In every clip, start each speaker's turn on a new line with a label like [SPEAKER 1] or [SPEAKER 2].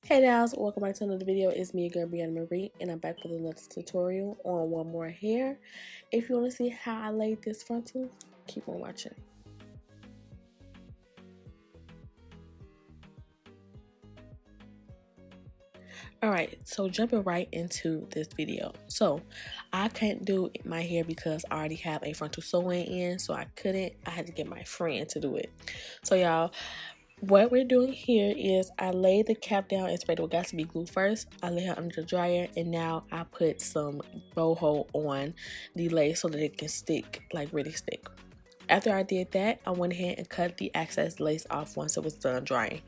[SPEAKER 1] Hey guys, welcome back to another video. It's me again, Briana Marie, and I'm back with another tutorial on one more hair. If you want to see how I laid this frontal, keep on watching. Alright, so jumping right into this video. So I can't do my hair because I already have a frontal sew-in in, so I had to get my friend to do it. So y'all, what we're doing here is I laid the cap down and sprayed it with got to be glue first. I lay her under the dryer, and now I put some boho on the lace so that it can stick, like really stick. After I did that, I went ahead and cut the excess lace off once it was done drying.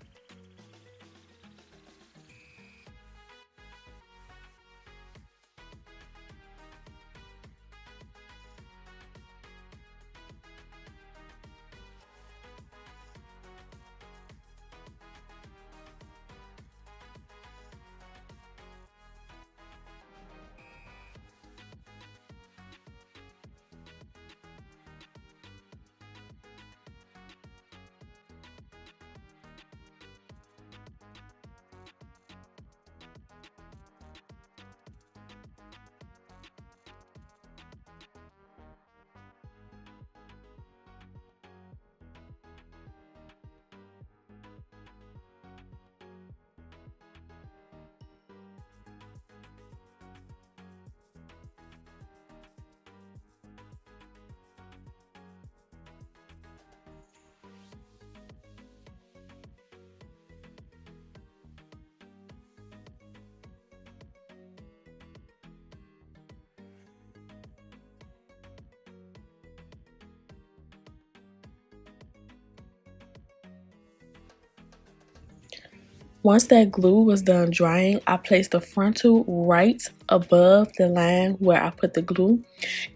[SPEAKER 1] Once that glue was done drying, I placed the frontal right above the line where I put the glue,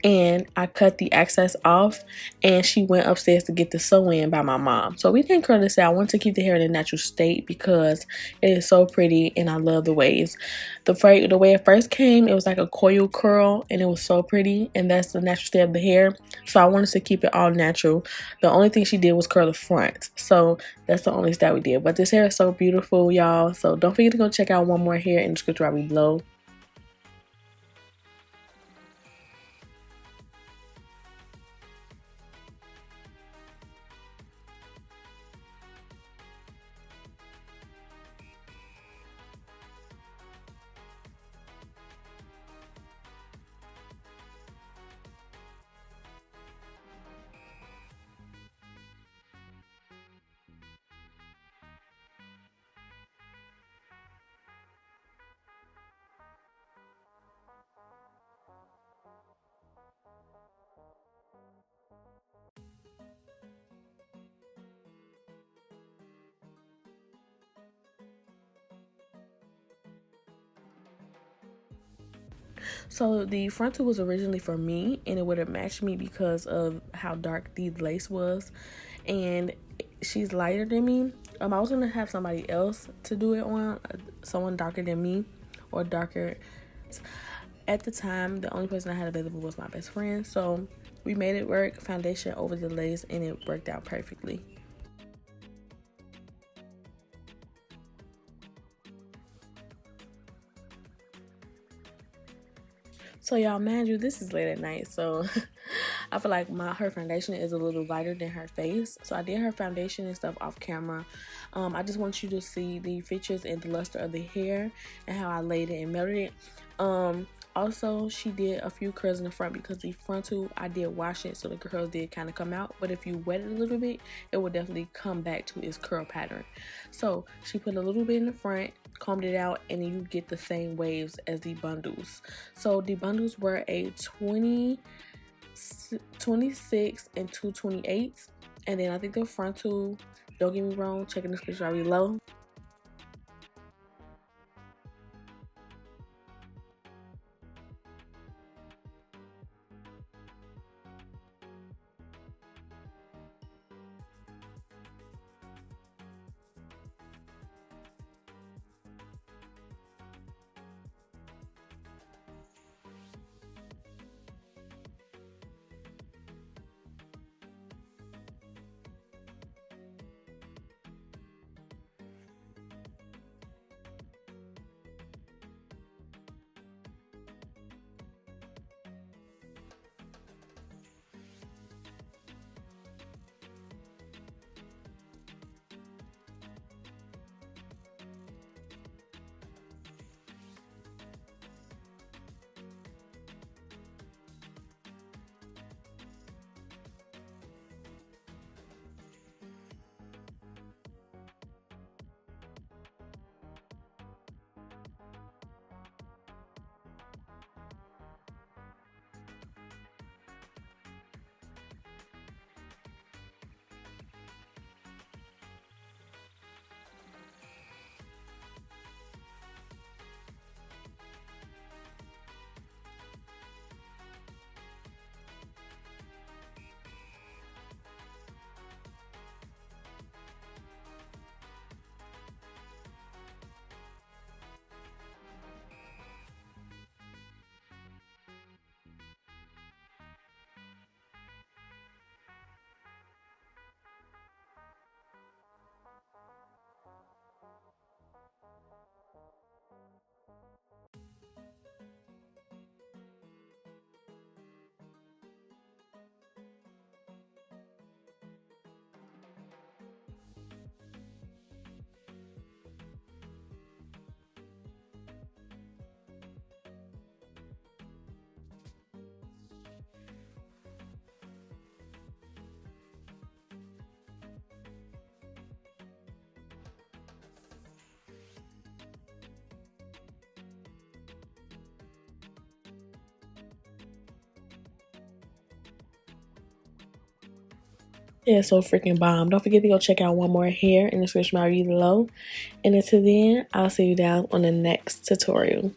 [SPEAKER 1] and I cut the excess off, and she went upstairs to get the sew-in by my mom. So we didn't curl this out. I wanted to keep the hair in a natural state because it is so pretty and I love the waves. The way it first came, it was like a coil curl and it was so pretty, and that's the natural state of the hair. So I wanted to keep it all natural. The only thing she did was curl the front. So that's the only style we did. But this hair is so beautiful, y'all. So don't forget to go check out one more hair in the description right below. So the frontal was originally for me, and it would have matched me because of how dark the lace was, and she's lighter than me. I was gonna have somebody else to do it on, someone darker than me or darker. At the time, the only person I had available was my best friend, so we made it work, foundation over the lace, and it worked out perfectly. So y'all, mind you, this is late at night, so I feel like her foundation is a little lighter than her face. So I did her foundation and stuff off camera. I just want you to see the features and the luster of the hair and how I laid it and melted it. Also, she did a few curls in the front because the frontal, I did wash it, so the curls did kind of come out. But if you wet it a little bit, it will definitely come back to its curl pattern. So she put a little bit in the front, combed it out, and then you get the same waves as the bundles. So the bundles were a 20, 26, and 228. And then I think the frontal, don't get me wrong, check in the description right below. Yeah, so freaking bomb. Don't forget to go check out one more hair in the description bar below. And until then, I'll see you down on the next tutorial.